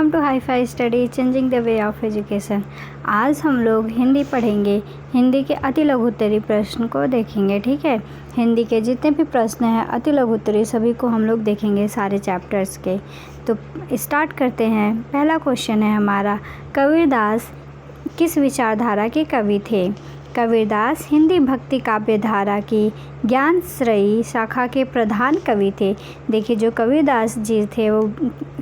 Welcome to Hi Fi Study changing the way of education. आज हम लोग हिंदी पढ़ेंगे। हिंदी के अति लघुत्तरी प्रश्न को देखेंगे। ठीक है, हिंदी के जितने भी प्रश्न हैं अति लघुत्तरी सभी को हम लोग देखेंगे, सारे चैप्टर्स के। तो स्टार्ट करते हैं। पहला क्वेश्चन है हमारा, कबीरदास किस विचारधारा के कवि थे? कबीरदास हिंदी भक्ति काव्य धारा की ज्ञान श्रेयी शाखा के प्रधान कवि थे। देखिए, जो कबीरदास जी थे वो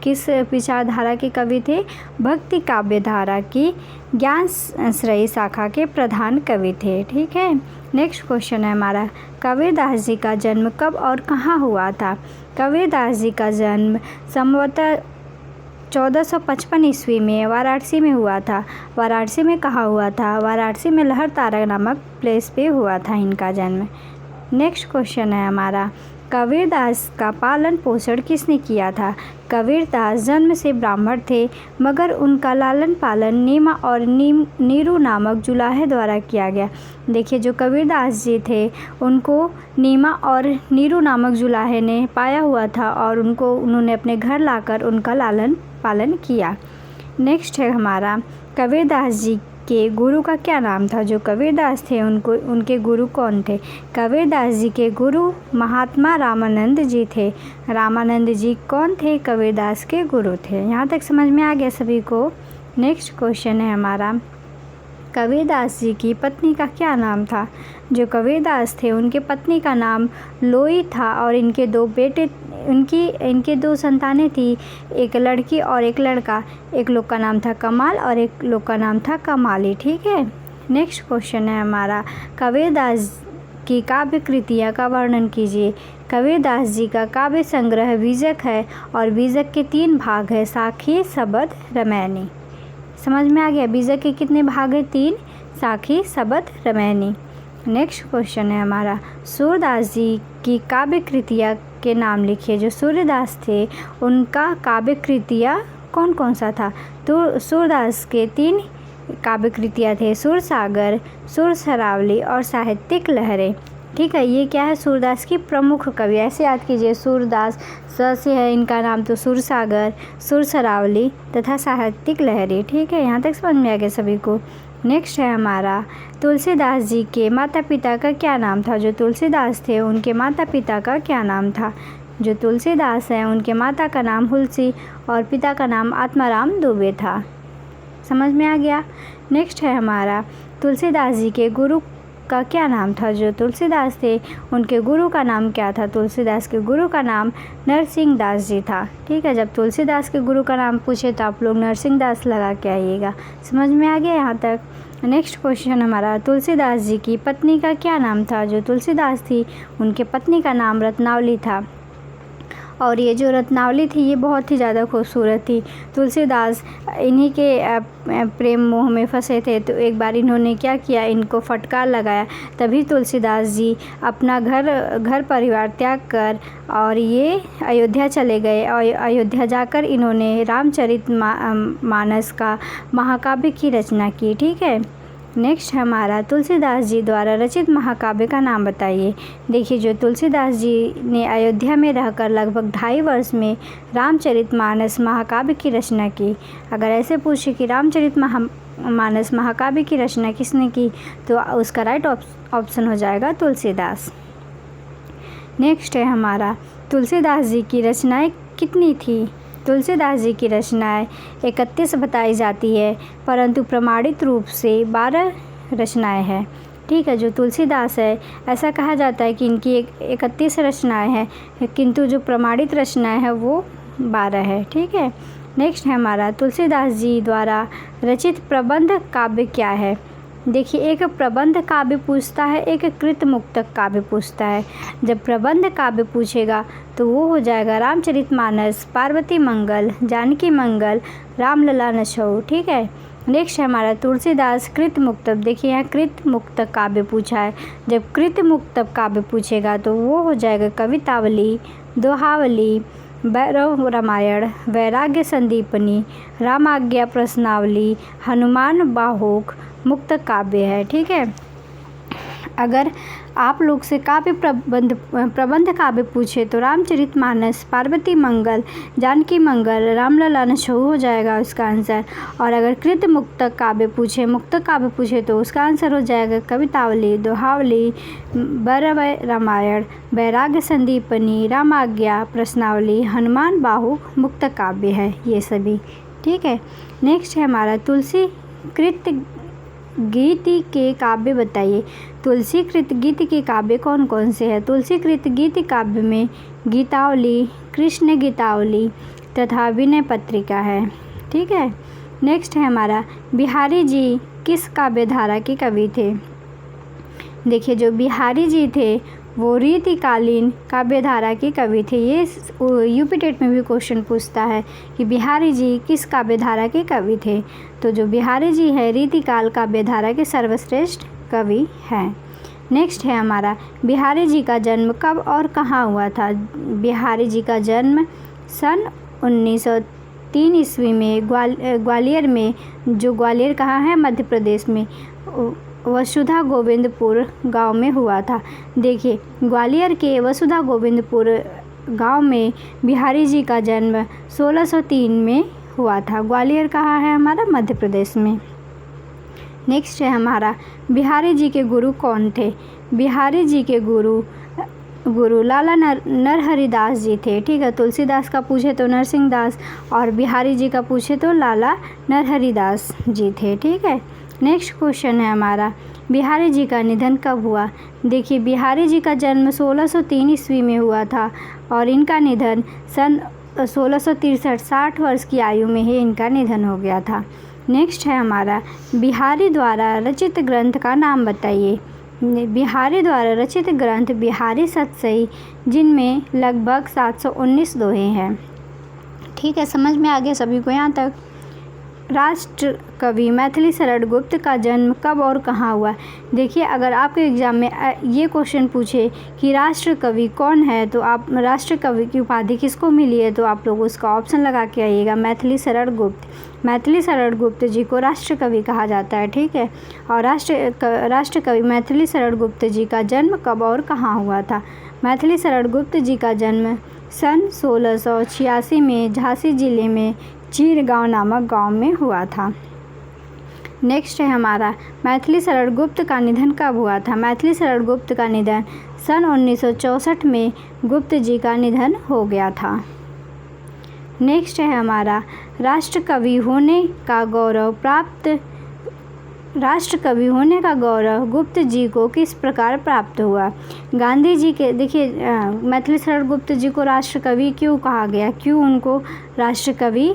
किस विचारधारा के कवि थे? भक्ति काव्य धारा की ज्ञान श्रेयी शाखा के प्रधान कवि थे। ठीक है, नेक्स्ट क्वेश्चन है हमारा, कबीरदास जी का जन्म कब और कहाँ हुआ था? कबीरदास जी का जन्म संभवतः 1455 ईस्वी में वाराणसी में हुआ था। वाराणसी में कहाँ हुआ था? वाराणसी में लहरतारा नामक प्लेस पे हुआ था इनका जन्म। नेक्स्ट क्वेश्चन है हमारा, कबीरदास का पालन पोषण किसने किया था? कबीरदास जन्म से ब्राह्मण थे, मगर उनका लालन पालन नीमा और नीरू नामक जुलाहे द्वारा किया गया। देखिए, जो कबीरदास जी थे उनको नीमा और नीरू नामक जुलाहे ने पाया हुआ था और उन्होंने अपने घर लाकर उनका लालन पालन किया। नेक्स्ट है हमारा, कबीरदास जी के गुरु का क्या नाम था? जो कबीरदास थे उनके गुरु कौन थे? कबीरदास जी के गुरु महात्मा रामानंद जी थे। रामानंद जी कौन थे? कबीरदास के गुरु थे। यहाँ तक समझ में आ गया सभी को। नेक्स्ट क्वेश्चन है हमारा, कबीरदास जी की पत्नी का क्या नाम था? जो कबीरदास थे उनके पत्नी का नाम लोई था और इनके दो संतानें थी, एक लड़की और एक लड़का। एक लोग का नाम था कमाल और एक लोग का नाम था कमाली। ठीक है, नेक्स्ट क्वेश्चन है हमारा, कबीरदास की काव्य कृतियाँ का वर्णन कीजिए। कबीरदास जी का काव्य संग्रह बीजक है और बीजक के 3 भाग है, साखी, सबद, रामायणी। समझ में आ गया? बीजक के कितने भाग हैं? 3, साखी, सबद, रामायणी। नेक्स्ट क्वेश्चन है हमारा, सूरदास जी की काव्य कृतियाँ के नाम लिखिए। जो सूरदास थे उनका काव्य कृतियाँ कौन कौन सा था? तो सूरदास के 3 काव्य कृतियाँ थे, सुरसागर, सुरसरावली और साहित्यिक लहरें। ठीक है, ये क्या है? सूरदास की प्रमुख कवि। ऐसे याद कीजिए, सूरदास स से है इनका नाम, तो सुरसागर, सुरसरावली तथा साहित्यिक लहरें। ठीक है, यहाँ तक समझ में आ गया सभी को। नेक्स्ट है हमारा, तुलसीदास जी के माता पिता का क्या नाम था? जो तुलसीदास थे उनके माता पिता का क्या नाम था? जो तुलसीदास हैं उनके माता का नाम हुलसी और पिता का नाम आत्माराम दुबे था। समझ में आ गया। नेक्स्ट है हमारा, तुलसीदास जी के गुरु का क्या नाम था? जो तुलसीदास थे उनके गुरु का नाम क्या था? तुलसीदास के गुरु का नाम नरसिंह दास जी था। ठीक है, जब तुलसीदास के गुरु का नाम पूछे तो आप लोग नरसिंह दास लगा के आइएगा। समझ में आ गया यहाँ तक। नेक्स्ट क्वेश्चन हमारा, तुलसीदास जी की पत्नी का क्या नाम था? जो तुलसीदास थी उनके पत्नी का नाम रत्नावली था और ये जो रत्नावली थी ये बहुत ही ज़्यादा खूबसूरत थी। तुलसीदास इन्हीं के प्रेम मोह में फंसे थे, तो एक बार इन्होंने क्या किया, इनको फटकार लगाया। तभी तुलसीदास जी अपना घर परिवार त्याग कर और ये अयोध्या चले गए और अयोध्या जाकर इन्होंने रामचरित मानस का महाकाव्य की रचना की। ठीक है, नेक्स्ट हमारा, तुलसीदास जी द्वारा रचित महाकाव्य का नाम बताइए। देखिए, जो तुलसीदास जी ने अयोध्या में रहकर लगभग 2.5 वर्ष में रामचरितमानस महाकाव्य की रचना की। अगर ऐसे पूछे कि रामचरितमानस महाकाव्य की रचना किसने की, तो उसका राइट ऑप्शन हो जाएगा तुलसीदास। नेक्स्ट है हमारा, तुलसीदास जी की रचनाएँ कितनी थी? तुलसीदास जी की रचनाएँ 31 बताई जाती है, परंतु प्रमाणित रूप से 12 रचनाएँ हैं। ठीक है, जो तुलसीदास है ऐसा कहा जाता है कि इनकी 31 रचनाएँ हैं, किंतु जो प्रमाणित रचनाएँ हैं वो 12 है। ठीक है, नेक्स्ट है हमारा, तुलसीदास जी द्वारा रचित प्रबंध काव्य क्या है? देखिए, एक प्रबंध काव्य पूछता है, एक कृत मुक्तक काव्य पूछता है। जब प्रबंध काव्य पूछेगा तो वो हो जाएगा रामचरितमानस, पार्वती मंगल, जानकी मंगल, रामलला नछऊ। ठीक है, नेक्स्ट है हमारा, तुलसीदास कृत मुक्तक। देखिए, यहाँ कृत मुक्तक काव्य पूछा है। जब कृत मुक्तक काव्य पूछेगा तो वो हो जाएगा कवितावली, दोहावली, भैरव रामायण, वैराग्य संदीपनी, रामाज्ञा प्रश्नावली, हनुमान बाहुक मुक्त काव्य है। ठीक है, अगर आप लोग से काव्य प्रबंध काव्य पूछे तो रामचरितमानस, पार्वती मंगल, जानकी मंगल, रामलला नछऊ हो जाएगा उसका आंसर। और अगर कृत मुक्तक काव्य पूछे तो उसका आंसर हो जाएगा कवितावली, दोहावली, बरवय रामायण, वैराग्य संदीपनी, रामाज्ञा, प्रश्नावली, हनुमान बाहु मुक्तक काव्य है ये सभी। ठीक है, नेक्स्ट है हमारा तुलसी कृत गीति के काव्य बताइए। तुलसी कृत गीति के काव्य कौन कौन से हैं? तुलसी कृत गीति काव्य में गीतावली, कृष्ण गीतावली तथा विनय पत्रिका है। ठीक है, नेक्स्ट है हमारा बिहारी जी किस काव्य धारा के कवि थे? देखिए, जो बिहारी जी थे वो रीतिकालीन काव्य धारा के कवि थे। ये यूपी टेट में भी क्वेश्चन पूछता है कि बिहारी जी किस काव्य धारा के कवि थे। तो जो बिहारी जी है रीतिकाल काव्य धारा के सर्वश्रेष्ठ कवि हैं। नेक्स्ट है हमारा बिहारी जी का जन्म कब और कहाँ हुआ था? बिहारी जी का जन्म सन 1903 ईस्वी में ग्वालियर में, जो ग्वालियर कहाँ है? मध्य प्रदेश में, वसुधा गोविंदपुर गांव में हुआ था। देखिए, ग्वालियर के वसुधा गोविंदपुर गांव में बिहारी जी का जन्म 1603 में हुआ था। ग्वालियर कहाँ है? हमारा मध्य प्रदेश में। नेक्स्ट है हमारा बिहारी जी के गुरु कौन थे? बिहारी जी के गुरु लाला नरहरिदास जी थे। ठीक है, तुलसीदास का पूछे तो नरसिंह दास और बिहारी जी का पूछे तो लाला नरहरिदास जी थे। ठीक है, नेक्स्ट क्वेश्चन है हमारा बिहारी जी का निधन कब हुआ? देखिए, बिहारी जी का जन्म 1603 ईस्वी में हुआ था और इनका निधन सन 1663, 60 वर्ष की आयु में ही इनका निधन हो गया था। नेक्स्ट है हमारा बिहारी द्वारा रचित ग्रंथ का नाम बताइए। बिहारी द्वारा रचित ग्रंथ बिहारी सतसई, जिनमें लगभग 719 दोहे हैं। ठीक है, समझ में आ गया सभी को यहाँ तक? राष्ट्र कवि मैथिली शरण गुप्त का जन्म कब और कहाँ हुआ? देखिए, अगर आपके एग्ज़ाम में ये क्वेश्चन पूछे कि राष्ट्र कवि कौन है तो आप राष्ट्र कवि की उपाधि किसको मिली है तो आप लोग उसका ऑप्शन लगा के आइएगा, मैथिली शरण गुप्त। मैथिली शरण गुप्त जी को राष्ट्र कवि कहा जाता है। ठीक है, और राष्ट्र कवि मैथिली शरण गुप्त जी का जन्म कब और कहाँ हुआ था? मैथिली शरण गुप्त जी का जन्म सन 1686 में झांसी जिले में चीरगांव नामक गांव में हुआ था। नेक्स्ट है हमारा मैथिली शरण गुप्त का निधन कब हुआ था? मैथिली शरण गुप्त का निधन सन 1964 में गुप्त जी का निधन हो गया था। नेक्स्ट है हमारा राष्ट्र कवि होने का गौरव गुप्त जी को किस प्रकार प्राप्त हुआ? गांधी जी के, देखिए, मैथिली शरण गुप्त जी को राष्ट्र कवि क्यों कहा गया? क्यों उनको राष्ट्र कवि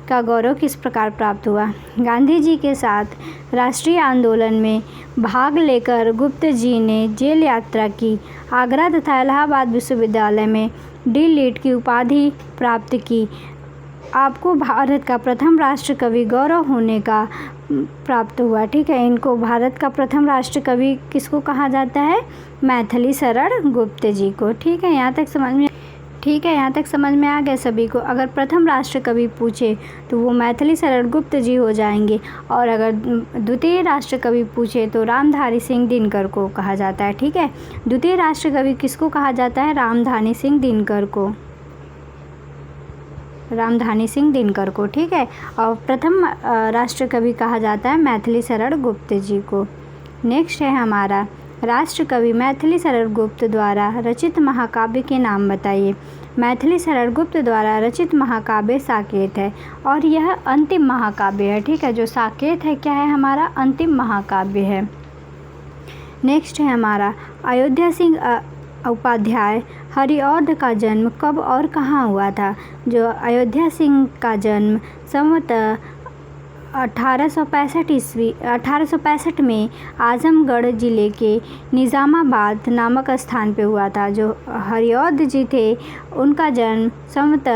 का गौरव किस प्रकार प्राप्त हुआ? गांधी जी के साथ राष्ट्रीय आंदोलन में भाग लेकर गुप्त जी ने जेल यात्रा की, आगरा तथा इलाहाबाद विश्वविद्यालय में डी.लिट की उपाधि प्राप्त की। आपको भारत का प्रथम राष्ट्र कवि गौरव होने का प्राप्त हुआ। ठीक है, इनको भारत का प्रथम राष्ट्र कवि किसको कहा जाता है? मैथिली शरण गुप्त जी को। ठीक है, यहाँ तक समझ में आ गया सभी को? अगर प्रथम राष्ट्र कवि पूछे तो वो मैथिली शरण गुप्त जी हो जाएंगे और अगर द्वितीय राष्ट्र कवि पूछे तो रामधारी सिंह दिनकर को कहा जाता है। ठीक है, द्वितीय राष्ट्र कवि किसको कहा जाता है? रामधारी सिंह दिनकर को। ठीक है, और प्रथम राष्ट्र कवि कहा जाता है मैथिली शरण गुप्त जी को। नेक्स्ट है हमारा राष्ट्र कवि मैथिली शरण गुप्त द्वारा रचित महाकाव्य के नाम बताइए। मैथिली शरण गुप्त द्वारा रचित महाकाव्य साकेत है और यह अंतिम महाकाव्य है। ठीक है, जो साकेत है क्या है? हमारा अंतिम महाकाव्य है। नेक्स्ट है हमारा अयोध्या सिंह उपाध्याय हरिऔध का जन्म कब और कहाँ हुआ था? जो अयोध्या सिंह का जन्म संवत 1865 में आजमगढ़ ज़िले के निज़ामाबाद नामक स्थान पे हुआ था। जो हरिऔध जी थे उनका जन्म संवत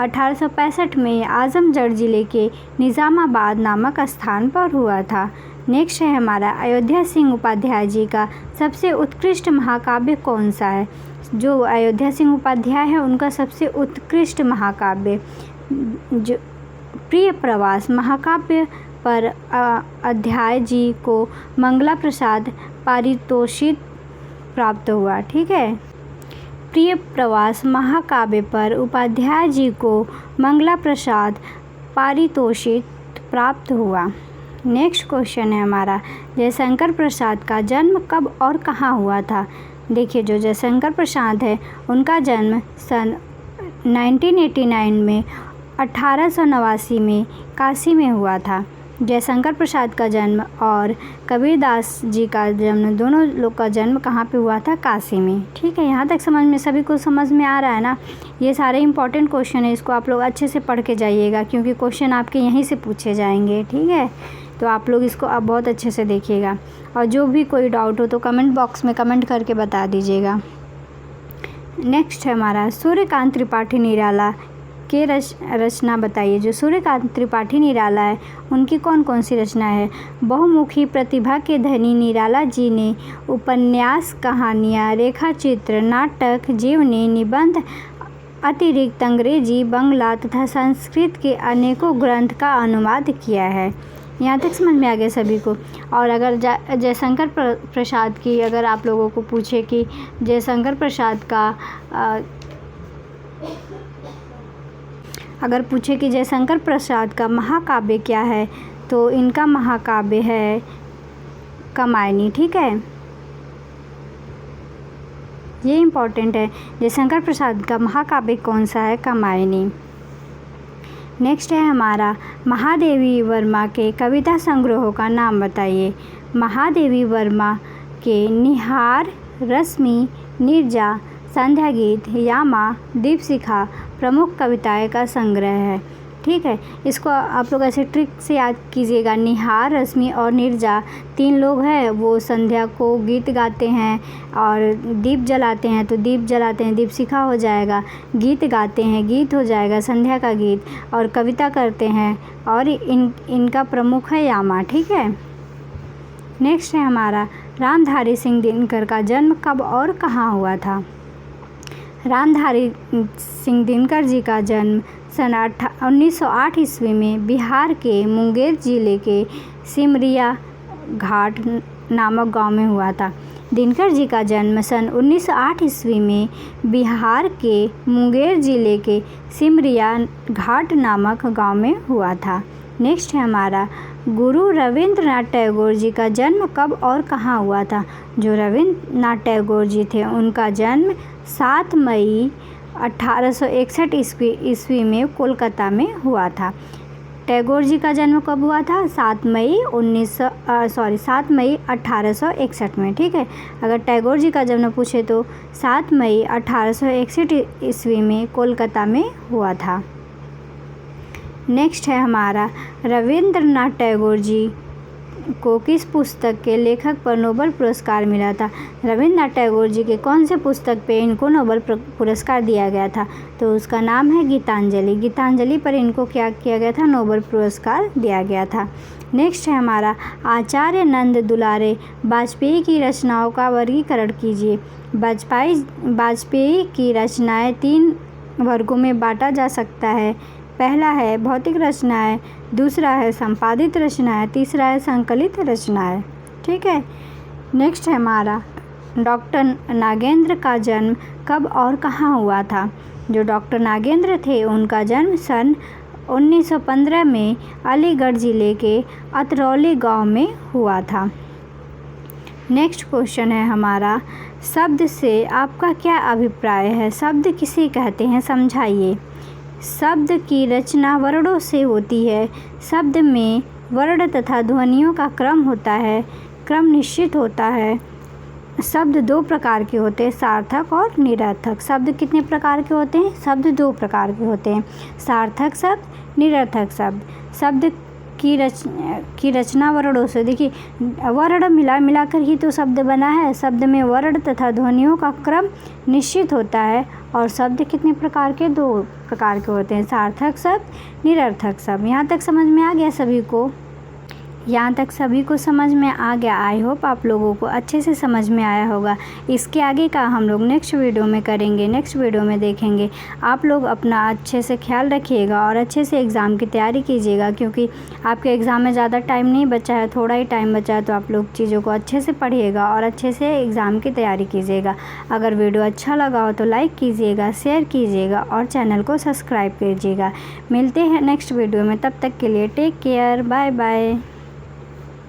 1865 में आजमगढ़ ज़िले के निज़ामाबाद नामक स्थान पर हुआ था। नेक्स्ट है हमारा अयोध्या सिंह उपाध्याय जी का सबसे उत्कृष्ट महाकाव्य कौन सा है? जो अयोध्या सिंह उपाध्याय है उनका सबसे उत्कृष्ट महाकाव्य जो प्रिय प्रवास महाकाव्य पर अध्याय जी को मंगला प्रसाद पारितोषिक प्राप्त हुआ। ठीक है। प्रिय प्रवास महाकाव्य पर उपाध्याय जी को मंगला प्रसाद पारितोषिक प्राप्त हुआ। नेक्स्ट क्वेश्चन है हमारा, जयशंकर प्रसाद का जन्म कब और कहाँ हुआ था। देखिए, जो जयशंकर प्रसाद है उनका जन्म सन 1989 में 1889 में काशी में हुआ था। जयशंकर प्रसाद का जन्म और कबीरदास जी का जन्म, दोनों लोग का जन्म कहाँ पे हुआ था? काशी में। ठीक है, यहाँ तक समझ में सभी को समझ में आ रहा है ना। ये सारे इंपॉर्टेंट क्वेश्चन है, इसको आप लोग अच्छे से पढ़ के जाइएगा क्योंकि क्वेश्चन आपके यहीं से पूछे जाएंगे। ठीक है, तो आप लोग इसको अब बहुत अच्छे से देखिएगा और जो भी कोई डाउट हो तो कमेंट बॉक्स में कमेंट करके बता दीजिएगा। नेक्स्ट है हमारा, सूर्यकांत त्रिपाठी निराला के रचना बताइए। जो सूर्यकांत त्रिपाठी निराला है उनकी कौन कौन सी रचना है? बहुमुखी प्रतिभा के धनी निराला जी ने उपन्यास, कहानियाँ, रेखाचित्र, नाटक, जीवनी, निबंध अतिरिक्त अंग्रेजी, बंगला तथा संस्कृत के अनेकों ग्रंथ का अनुवाद किया है। यहाँ तक समझ में आ गया सभी को। और अगर जयशंकर प्रसाद की अगर आप लोगों को पूछे कि जयशंकर प्रसाद का अगर पूछे कि जयशंकर प्रसाद का महाकाव्य क्या है, तो इनका महाकाव्य है कामायनी। ठीक है, ये इम्पॉर्टेंट है। जयशंकर प्रसाद का महाकाव्य कौन सा है? कामायनी। नेक्स्ट है हमारा, महादेवी वर्मा के कविता संग्रहों का नाम बताइए। महादेवी वर्मा के निहार, रश्मि, नीरजा, संध्या गीत, यामा, दीपशिखा प्रमुख कविताएं का संग्रह है। ठीक है, इसको आप लोग ऐसे ट्रिक से याद कीजिएगा। निहार, रश्मि और नीरजा 3 लोग हैं, वो संध्या को गीत गाते हैं और दीप जलाते हैं, तो दीप जलाते हैं दीपशिखा हो जाएगा, गीत गाते हैं गीत हो जाएगा संध्या का गीत, और कविता करते हैं और इनका प्रमुख है यामा। ठीक है। नेक्स्ट है हमारा, रामधारी सिंह दिनकर का जन्म कब और कहाँ हुआ था। रामधारी सिंह दिनकर जी का जन्म सन 1908 ईस्वी में बिहार के मुंगेर जिले के सिमरिया घाट नामक गांव में हुआ था। दिनकर जी का जन्म सन 1908 ईस्वी में बिहार के मुंगेर जिले के सिमरिया घाट नामक गांव में हुआ था। नेक्स्ट है हमारा, गुरु रविंद्रनाथ टैगोर जी का जन्म कब और कहाँ हुआ था। जो रविंद्रनाथ टैगोर जी थे उनका जन्म 7 मई 1861 ईस्वी में कोलकाता में हुआ था। टैगोर जी का जन्म कब हुआ था? 7 मई 1861 में। ठीक है, अगर टैगोर जी का जन्म पूछे तो 7 मई 1861 ईस्वी में कोलकाता में हुआ था। नेक्स्ट है हमारा, रविंद्रनाथ टैगोर जी को किस पुस्तक के लेखक पर नोबेल पुरस्कार मिला था। रविंद्रनाथ टैगोर जी के कौन से पुस्तक पे इनको नोबेल पुरस्कार दिया गया था? तो उसका नाम है गीतांजलि। गीतांजलि पर इनको क्या किया गया था? नोबेल पुरस्कार दिया गया था। नेक्स्ट है हमारा, आचार्य नंद दुलारे वाजपेयी की रचनाओं का वर्गीकरण कीजिए। वाजपेयी की रचनाएँ 3 वर्गों में बांटा जा सकता है। पहला है भौतिक रचनाएँ, दूसरा है संपादित रचनाएँ, तीसरा है संकलित रचनाएँ। ठीक है। नेक्स्ट है हमारा, डॉक्टर नागेंद्र का जन्म कब और कहाँ हुआ था। जो डॉक्टर नागेंद्र थे उनका जन्म सन 1915 में अलीगढ़ ज़िले के अतरौली गांव में हुआ था। नेक्स्ट क्वेश्चन है हमारा, शब्द से आपका क्या अभिप्राय है। शब्द किसे कहते हैं, समझाइए। शब्द की रचना वर्णों से होती है। शब्द में वर्ण तथा ध्वनियों का क्रम होता है, क्रम निश्चित होता है। शब्द 2 प्रकार के होते हैं, सार्थक और निरर्थक। शब्द कितने प्रकार के होते हैं? शब्द 2 प्रकार के होते हैं, सार्थक शब्द, निरर्थक शब्द। शब्द की रचना वर्णों से, देखिए वर्ण मिलाकर ही तो शब्द बना है। शब्द में वर्ण तथा ध्वनियों का क्रम निश्चित होता है। और शब्द कितने प्रकार के? 2 प्रकार के होते हैं, सार्थक शब्द, निरर्थक शब्द। यहाँ तक समझ में आ गया सभी को। यहाँ तक सभी को समझ में आ गया। आई होप आप लोगों को अच्छे से समझ में आया होगा। इसके आगे का हम लोग नेक्स्ट वीडियो में करेंगे, नेक्स्ट वीडियो में देखेंगे। आप लोग अपना अच्छे से ख्याल रखिएगा और अच्छे से एग्ज़ाम की तैयारी कीजिएगा, क्योंकि आपके एग्ज़ाम में ज़्यादा टाइम नहीं बचा है, थोड़ा ही टाइम बचा है। तो आप लोग चीज़ों को अच्छे से पढ़िएगा और अच्छे से एग्ज़ाम की तैयारी कीजिएगा। अगर वीडियो अच्छा लगा हो तो लाइक कीजिएगा, शेयर कीजिएगा और चैनल को सब्सक्राइब कीजिएगा। मिलते हैं नेक्स्ट वीडियो में, तब तक के लिए टेक केयर, बाय बाय।